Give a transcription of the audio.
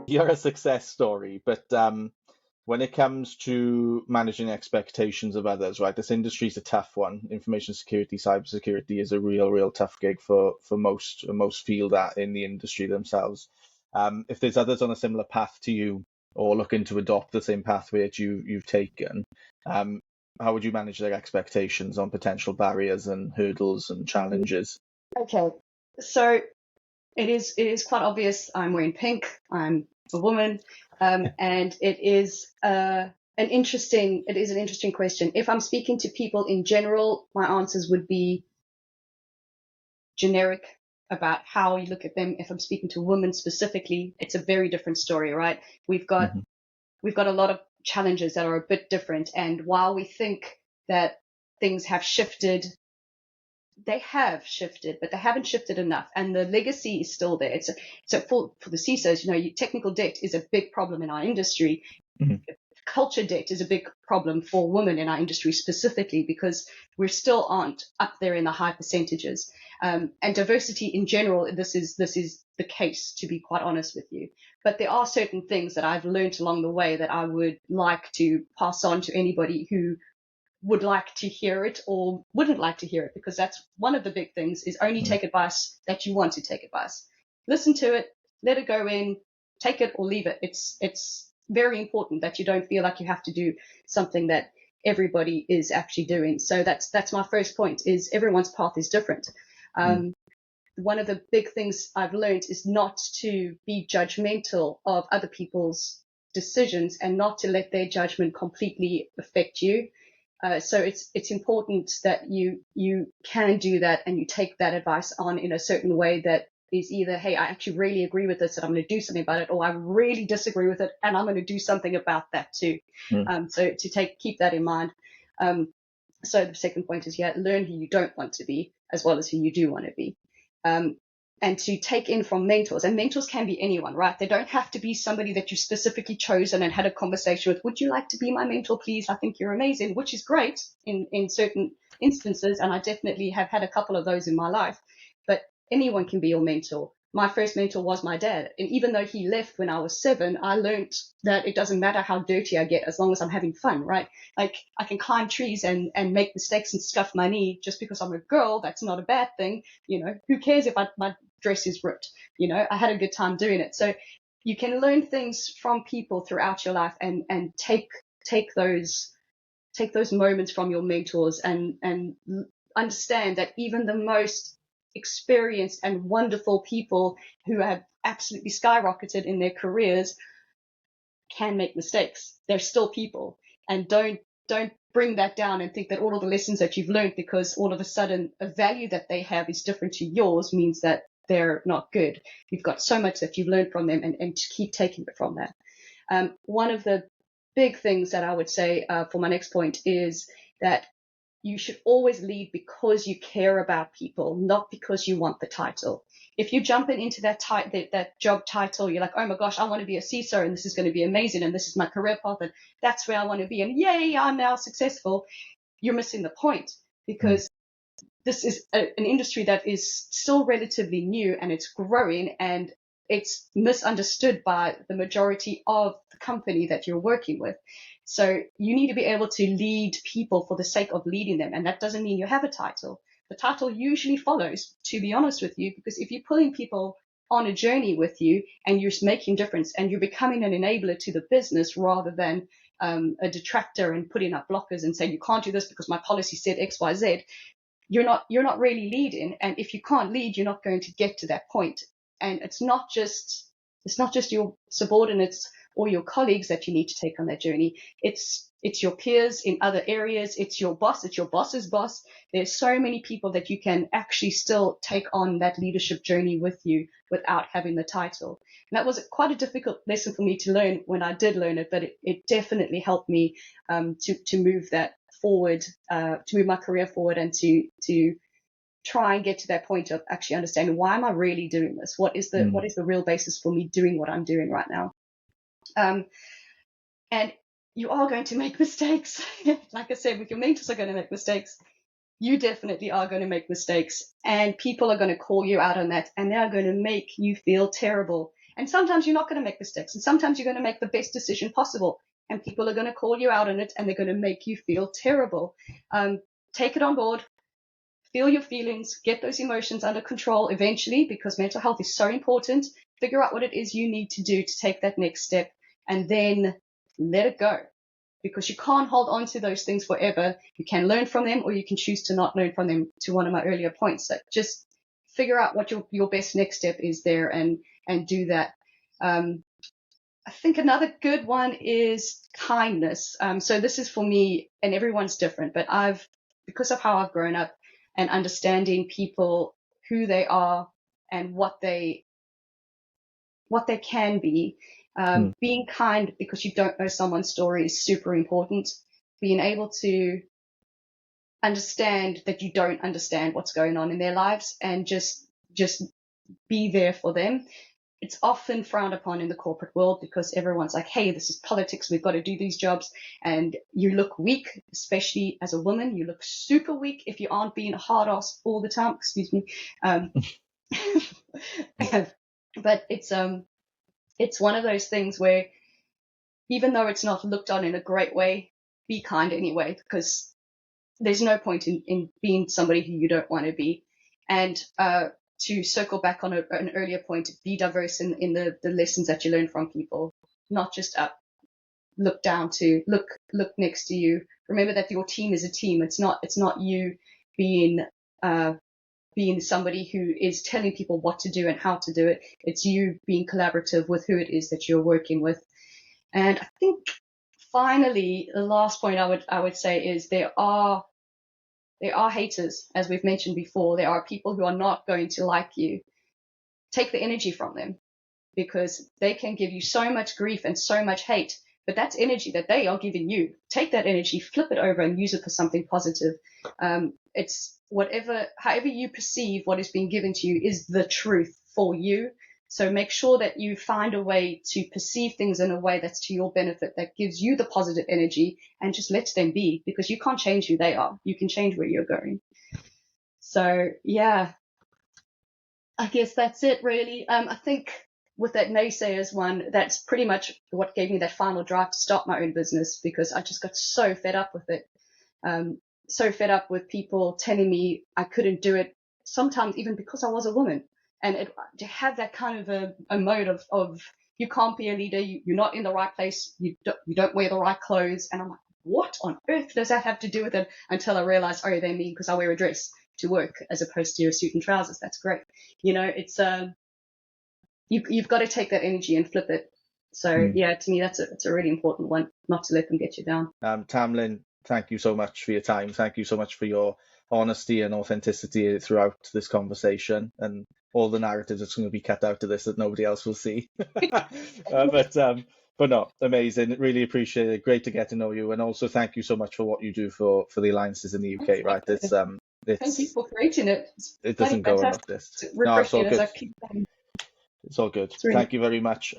you're a success story, but when it comes to managing expectations of others, right, this industry is a tough one. Information security, cybersecurity is a real tough gig for most feel that in the industry themselves. If there's others on a similar path to you or looking to adopt the same pathway that you've taken, how would you manage their expectations on potential barriers and hurdles and challenges? Okay, so it is quite obvious. I'm wearing pink. I'm a woman, and it is an interesting question. If I'm speaking to people in general, my answers would be generic about how you look at them. If I'm speaking to women specifically, it's a very different story, right? We've got a lot of challenges that are a bit different, and while we think that things have shifted, they have shifted, but they haven't shifted enough, and the legacy is still there. So for the CISOs, technical debt is a big problem in our industry. Culture debt is a big problem for women in our industry specifically, because we still aren't up there in the high percentages. And diversity in general, this is the case, to be quite honest with you. But there are certain things that I've learned along the way that I would like to pass on to anybody who would like to hear it or wouldn't like to hear it, because that's one of the big things, is only take advice that you want to take advice. Listen to it, let it go in, take it or leave it. It's very important that you don't feel like you have to do something that everybody is actually doing. So that's my first point, is everyone's path is different. One of the big things I've learned is not to be judgmental of other people's decisions and not to let their judgment completely affect you. So it's important that you can do that, and you take that advice on in a certain way that is either, hey, I actually really agree with this and I'm going to do something about it, or I really disagree with it and I'm going to do something about that too. So to keep that in mind. So the second point is, learn who you don't want to be as well as who you do want to be. And to take in from mentors, and mentors can be anyone, right? They don't have to be somebody that you specifically chosen and had a conversation with. Would you like to be my mentor, please? I think you're amazing, which is great in certain instances. And I definitely have had a couple of those in my life, but anyone can be your mentor. My first mentor was my dad. And even though he left when I was 7, I learned that it doesn't matter how dirty I get as long as I'm having fun, right? Like, I can climb trees and make mistakes and scuff my knee just because I'm a girl. That's not a bad thing. Who cares if my dress is ripped? I had a good time doing it. So you can learn things from people throughout your life and take those moments from your mentors and understand that even the most experienced and wonderful people who have absolutely skyrocketed in their careers can make mistakes. They're still people, and don't bring that down and think that all of the lessons that you've learned, because all of a sudden a value that they have is different to yours, means that they're not good. You've got so much that you've learned from them, and to keep taking it from that. One of the big things that I would say for my next point is that you should always lead because you care about people, not because you want the title. If you're jumping into that job title, you're like, oh my gosh, I want to be a CISO and this is going to be amazing and this is my career path and that's where I want to be and yay, I'm now successful. You're missing the point, because this is an industry that is still relatively new and it's growing, and it's misunderstood by the majority of the company that you're working with. So you need to be able to lead people for the sake of leading them. And that doesn't mean you have a title. The title usually follows, to be honest with you, because if you're pulling people on a journey with you and you're making difference and you're becoming an enabler to the business rather than a detractor and putting up blockers and saying, you can't do this because my policy said X, Y, Z, you're not really leading. And if you can't lead, you're not going to get to that point. And it's not just your subordinates or your colleagues that you need to take on that journey. It's your peers in other areas. It's your boss. It's your boss's boss. There's so many people that you can actually still take on that leadership journey with you without having the title. And that was quite a difficult lesson for me to learn when I did learn it, but it definitely helped me to move that forward, to move my career forward, and to try and get to that point of actually understanding, why am I really doing this? What is the real basis for me doing what I'm doing right now? And you are going to make mistakes. Like I said, with your mentors are going to make mistakes. You definitely are going to make mistakes, and people are going to call you out on that, and they are going to make you feel terrible. And sometimes you're not going to make mistakes, and sometimes you're going to make the best decision possible, and people are going to call you out on it, and they're going to make you feel terrible. Take it on board, feel your feelings, get those emotions under control eventually, because mental health is so important. Figure out what it is you need to do to take that next step, and then let it go. Because you can't hold on to those things forever. You can learn from them, or you can choose to not learn from them, to one of my earlier points. So just figure out what your best next step is there, and do that. I think another good one is kindness. So this is for me, and everyone's different, but because of how I've grown up and understanding people, who they are and what they can be, being kind because you don't know someone's story is super important. Being able to understand that you don't understand what's going on in their lives, and just be there for them. It's often frowned upon in the corporate world because everyone's like, hey, this is politics, we've got to do these jobs, and you look weak, especially as a woman. You look super weak if you aren't being a hard ass all the time. Excuse me. But it's one of those things where, even though it's not looked on in a great way, be kind anyway, because there's no point in being somebody who you don't want to be. And to circle back on an earlier point, be diverse in the lessons that you learn from people, not just up. Look down to, look next to you. Remember that your team is a team. It's not you being somebody who is telling people what to do and how to do it. It's you being collaborative with who it is that you're working with. And I think finally, the last point I would say is there are haters, as we've mentioned before. There are people who are not going to like you. Take the energy from them, because they can give you so much grief and so much hate, but that's energy that they are giving you. Take that energy, flip it over, and use it for something positive. It's however you perceive what is being given to you is the truth for you. So make sure that you find a way to perceive things in a way that's to your benefit, that gives you the positive energy, and just let them be, because you can't change who they are. You can change where you're going. So yeah, I guess that's it really. I think with that naysayers one, that's pretty much what gave me that final drive to start my own business, because I just got so fed up with it. So fed up with people telling me I couldn't do it, sometimes even because I was a woman. And to have that kind of a mode of you can't be a leader, you're not in the right place, you don't wear the right clothes. And I'm like, what on earth does that have to do with it? Until I realized, oh, they mean because I wear a dress to work as opposed to a suit and trousers. That's great. It's you've got to take that energy and flip it. So yeah, to me, it's a really important one, not to let them get you down. Tamlynn, thank you so much for your time. Thank you so much for your honesty and authenticity throughout this conversation, and all the narratives that's going to be cut out of this that nobody else will see. But no, amazing. Really appreciate it. Great to get to know you, and also thank you so much for what you do for the alliances in the UK. Right, thank you for creating it. It doesn't go unnoticed. No, it's all good. It's all good. Thank you very much.